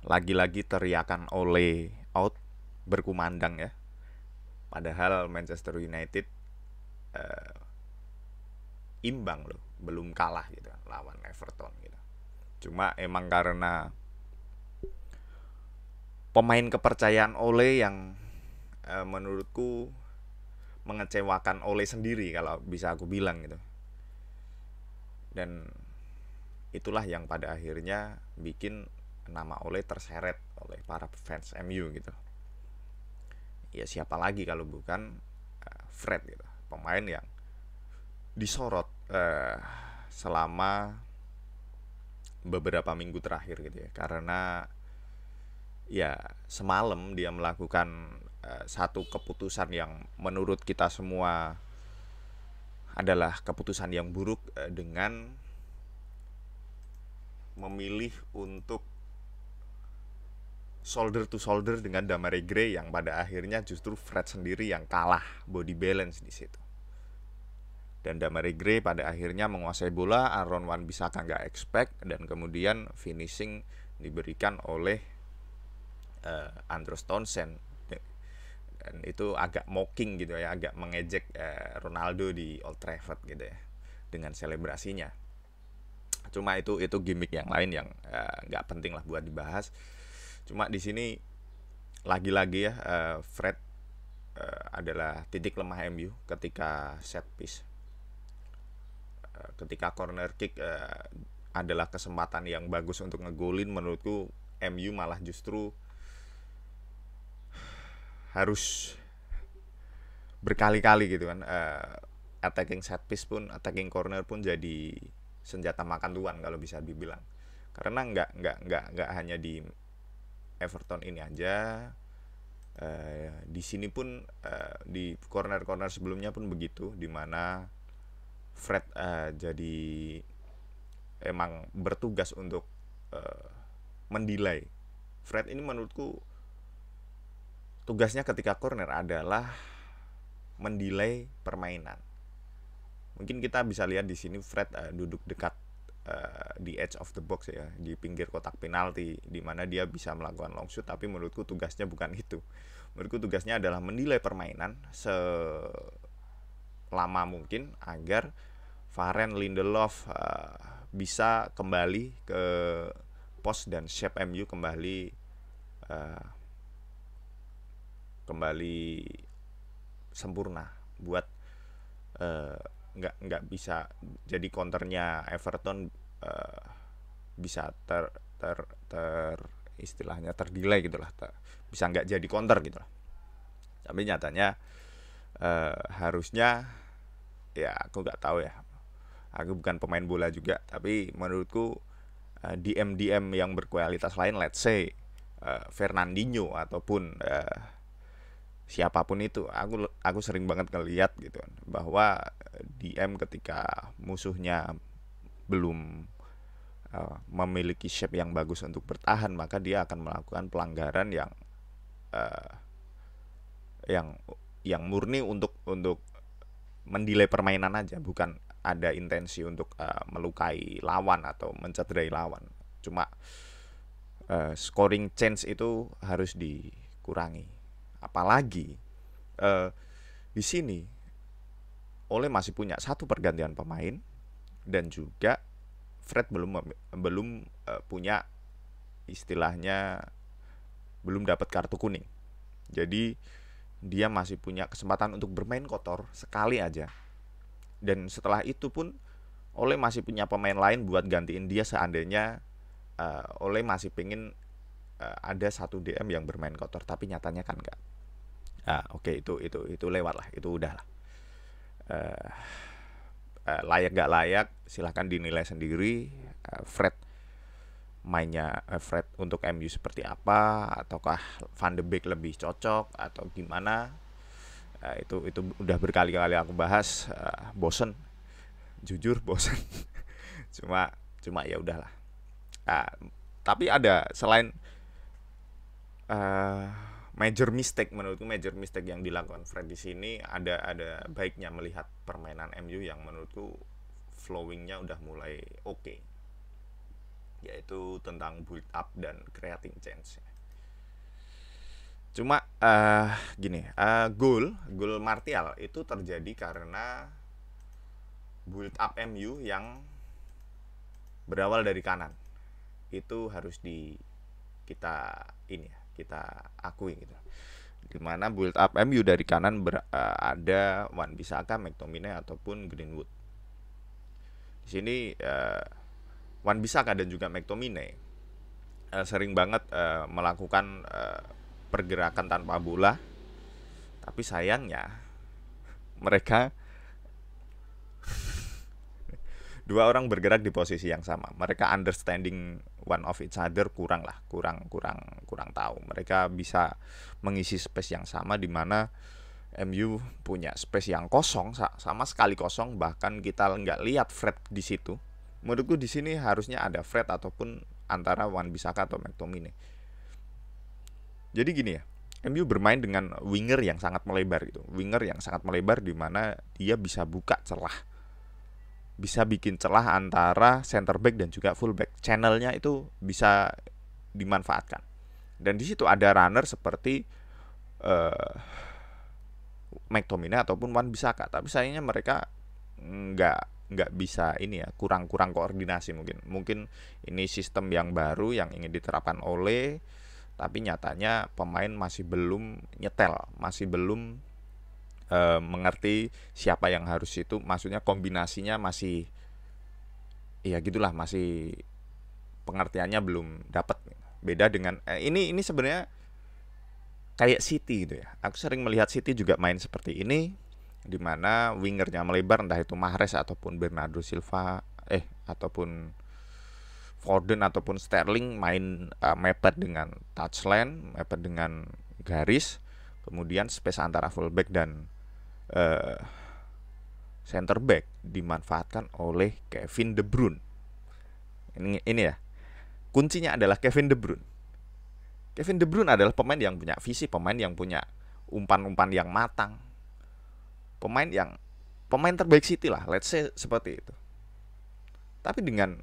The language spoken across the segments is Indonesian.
lagi-lagi teriakan oleh out berkumandang ya. Padahal Manchester United eh, imbang loh, belum kalah gitu lawan Everton gitu. Cuma emang karena pemain kepercayaan Ole yang menurutku mengecewakan Ole sendiri kalau bisa aku bilang gitu. Dan itulah yang pada akhirnya bikin nama Ole terseret oleh para fans MU gitu. Ya siapa lagi kalau bukan Fred gitu, pemain yang disorot selama beberapa minggu terakhir gitu ya, karena ya semalam dia melakukan satu keputusan yang menurut kita semua adalah keputusan yang buruk, dengan memilih untuk shoulder to shoulder dengan Damare Gray yang pada akhirnya justru Fred sendiri yang kalah body balance di situ. Dan Damare Gray pada akhirnya menguasai bola, Aaron Wan Bissaka nggak expect, dan kemudian finishing diberikan oleh Andros Townsend. Dan itu agak mocking gitu ya, agak mengejek Ronaldo di Old Trafford gitu ya dengan selebrasinya. Cuma itu gimmick yang lain yang nggak penting lah buat dibahas. Cuma di sini lagi-lagi ya, Fred adalah titik lemah MU ketika set piece. Ketika corner kick adalah kesempatan yang bagus untuk ngegolin, menurutku MU malah justru harus berkali-kali gitu kan, attacking set piece pun, attacking corner pun jadi senjata makan tuan kalau bisa dibilang. Karena nggak hanya di Everton ini aja, di sini pun, di corner-corner sebelumnya pun begitu, dimana Fred jadi emang bertugas untuk mendelay. Fred ini menurutku tugasnya ketika corner adalah mendelay permainan. Mungkin kita bisa lihat di sini Fred duduk dekat di edge of the box ya, di pinggir kotak penalti, di mana dia bisa melakukan long shoot, tapi menurutku tugasnya bukan itu. Menurutku tugasnya adalah mendelay permainan selama mungkin agar Varane, Lindelof bisa kembali ke pos dan shape MU kembali sempurna buat nggak bisa jadi counternya Everton, bisa ter istilahnya terdelay gitulah, bisa nggak jadi counter gitu lah. Tapi nyatanya harusnya, ya aku nggak tahu ya, aku bukan pemain bola juga, tapi menurutku DM yang berkualitas lain, let's say Fernandinho ataupun siapapun itu, aku sering banget ngeliat gitu bahwa DM ketika musuhnya belum memiliki shape yang bagus untuk bertahan, maka dia akan melakukan pelanggaran uh, yang murni untuk mendelay permainan aja, bukan ada intensi untuk melukai lawan atau mencederai lawan. Cuma scoring chance itu harus dikurangi. Apalagi di sini Ole masih punya satu pergantian pemain, dan juga Fred belum punya, istilahnya belum dapat kartu kuning. Jadi dia masih punya kesempatan untuk bermain kotor sekali aja. Dan setelah itu pun Ole masih punya pemain lain buat gantiin dia seandainya Ole masih pengen ada satu DM yang bermain kotor, tapi nyatanya kan enggak. Oke, itu lewat lah, itu udah lah. Layak gak layak silahkan dinilai sendiri. Fred mainnya, Fred untuk MU seperti apa, ataukah Van de Beek lebih cocok atau gimana. Itu udah berkali-kali aku bahas, bosen, jujur bosen. cuma ya udahlah. uh, tapi ada selain uh, major mistake, menurutku major mistake yang dilakukan Fred di sini, ada baiknya melihat permainan MU yang menurutku flowingnya udah mulai oke. yaitu tentang build up dan creating change. Cuma gini, gol Martial itu terjadi karena build up MU yang berawal dari kanan. Itu harus kita kita akui gitu. Dimana build up MU dari kanan ada Wan-Bissaka, McTominay ataupun Greenwood. Di sini Wan-Bissaka dan juga McTominay sering banget melakukan pergerakan tanpa bola, tapi sayangnya mereka dua orang bergerak di posisi yang sama. Mereka understanding one of each other kurang tahu. Mereka bisa mengisi space yang sama, di mana MU punya space yang kosong, sama sekali kosong, bahkan kita nggak lihat Fred di situ. Menurutku di sini harusnya ada Fred ataupun antara Wan-Bissaka atau McTominay. Jadi gini ya, MU bermain dengan winger yang sangat melebar gitu. Winger yang sangat melebar di mana dia bisa buka celah. Bisa bikin celah antara center back dan juga full back. Channelnya itu bisa dimanfaatkan. Dan di situ ada runner seperti McTominay ataupun Wan-Bissaka. Tapi sayangnya mereka nggak bisa ini ya, kurang koordinasi mungkin. Mungkin ini sistem yang baru yang ingin diterapkan oleh, tapi nyatanya pemain masih belum nyetel, masih belum mengerti siapa yang harus itu, maksudnya kombinasinya masih ya gitulah, masih pengertiannya belum dapat. Beda dengan ini sebenarnya kayak City gitu ya. Aku sering melihat City juga main seperti ini, di mana wingernya melebar, entah itu Mahrez ataupun Bernardo Silva ataupun Foden ataupun Sterling main mepet dengan touchline, mepet dengan garis, kemudian space antara fullback dan center back dimanfaatkan oleh Kevin De Bruyne. Ini ya, kuncinya adalah Kevin De Bruyne. Kevin De Bruyne adalah pemain yang punya visi, pemain yang punya umpan-umpan yang matang, pemain terbaik City lah, let's say seperti itu. Tapi dengan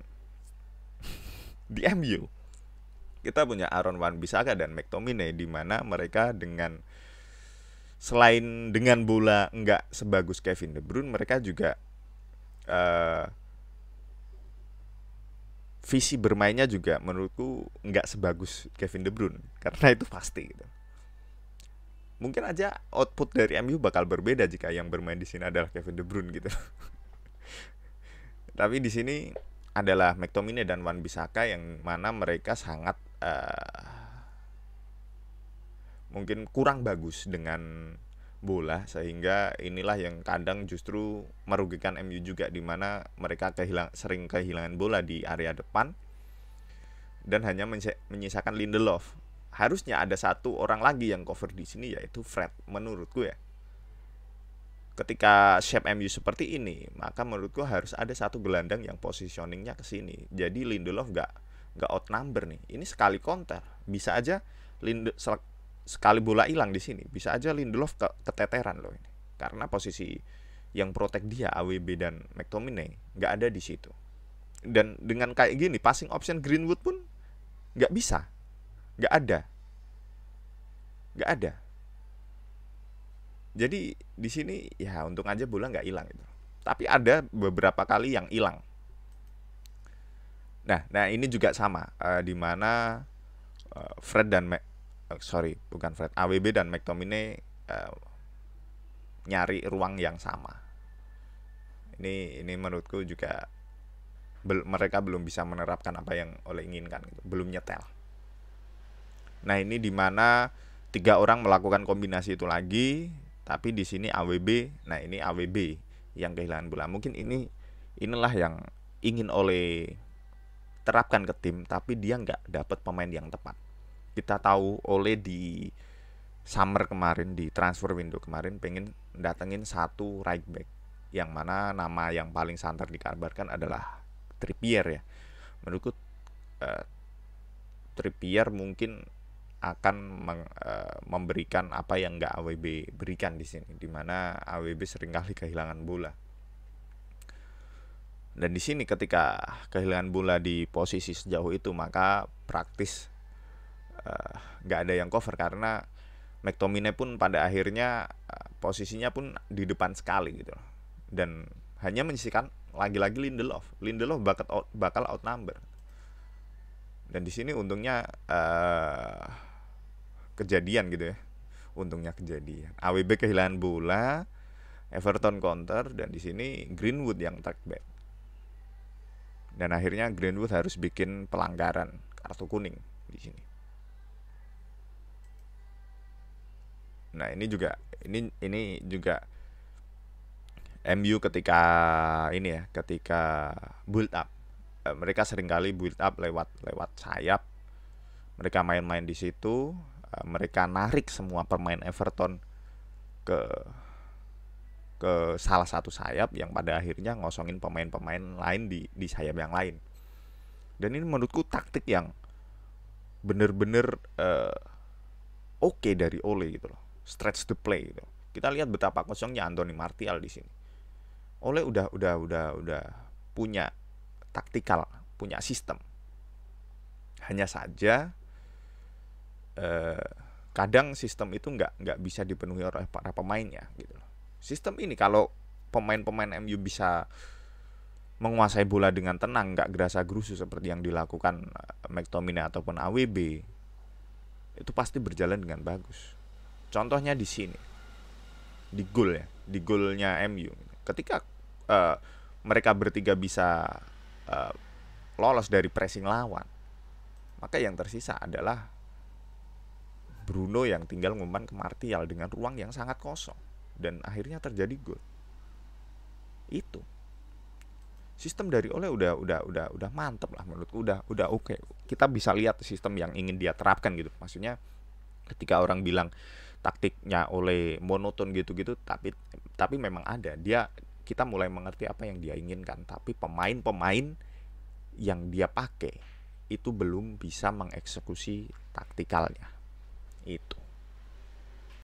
di MU kita punya Aaron Wan-Bissaka dan McTominay, di mana mereka selain dengan bola nggak sebagus Kevin De Bruyne, mereka juga visi bermainnya juga menurutku nggak sebagus Kevin De Bruyne, karena itu pasti gitu. Mungkin aja output dari MU bakal berbeda jika yang bermain di sini adalah Kevin De Bruyne gitu. Tapi di sini adalah McTominay dan Wan-Bissaka yang mana mereka sangat mungkin kurang bagus dengan bola, sehingga inilah yang kadang justru merugikan MU juga, di mana mereka sering kehilangan bola di area depan dan hanya menyisakan Lindelof. Harusnya ada satu orang lagi yang cover di sini, yaitu Fred menurutku ya. Ketika shape MU seperti ini, maka menurutku harus ada satu gelandang yang positioningnya ke sini. Jadi Lindelof nggak outnumber nih. Ini sekali counter, bisa aja sekali bola hilang di sini, bisa aja Lindelof keteteran loh ini. Karena posisi yang protect dia AWB dan McTominay nggak ada di situ. Dan dengan kayak gini, passing option Greenwood pun nggak bisa, nggak ada. Jadi di sini ya untung aja bola nggak hilang gitu. Tapi ada beberapa kali yang hilang. Nah ini juga sama, di mana Fred dan AWB dan McTominay nyari ruang yang sama. Ini menurutku juga mereka belum bisa menerapkan apa yang Ole inginkan gitu. Belum nyetel. Nah ini di mana 3 orang melakukan kombinasi itu lagi, tapi di sini AWB. Nah ini AWB yang kehilangan bola. Mungkin inilah yang ingin Ole terapkan ke tim, tapi dia nggak dapat pemain yang tepat. Kita tahu Ole di summer kemarin, di transfer window kemarin, pengen datengin satu right back, yang mana nama yang paling santer dikabarkan adalah Trippier ya. Menurutku Trippier mungkin akan memberikan apa yang nggak AWB berikan di sini, di mana AWB seringkali kehilangan bola. Dan di sini ketika kehilangan bola di posisi sejauh itu, maka praktis nggak ada yang cover karena McTominay pun pada akhirnya posisinya pun di depan sekali gitu loh. Dan hanya menyisikan lagi-lagi Lindelof. Lindelof bakal outnumber. Dan di sini untungnya kejadian gitu ya. Untungnya kejadian. AWB kehilangan bola, Everton counter, dan di sini Greenwood yang track back. Dan akhirnya Greenwood harus bikin pelanggaran kartu kuning di sini. Nah, ini juga MU ketika build up. Mereka seringkali build up lewat sayap. Mereka main-main di situ, mereka narik semua pemain Everton ke salah satu sayap yang pada akhirnya ngosongin pemain-pemain lain di sayap yang lain. Dan ini menurutku taktik yang bener-bener oke dari Ole gitu loh. Stretch the play gitu. Kita lihat betapa kosongnya Anthony Martial di sini. Ole udah punya taktikal, punya sistem. Hanya saja kadang sistem itu nggak bisa dipenuhi oleh para pemainnya gitu loh. Sistem ini kalau pemain-pemain MU bisa menguasai bola dengan tenang, nggak gerasa-gerusu seperti yang dilakukan McTominay ataupun AWB, itu pasti berjalan dengan bagus. Contohnya di sini, di golnya MU. Ketika mereka bertiga bisa lolos dari pressing lawan, maka yang tersisa adalah Bruno yang tinggal ngumpan ke Martial dengan ruang yang sangat kosong. Dan akhirnya terjadi gol. Itu sistem dari Ole udah mantep lah menurutku, udah oke. Kita bisa lihat sistem yang ingin dia terapkan gitu. Maksudnya ketika orang bilang taktiknya Ole monoton gitu-gitu, tapi memang ada. Kita mulai mengerti apa yang dia inginkan, tapi pemain-pemain yang dia pakai itu belum bisa mengeksekusi taktikalnya. Itu.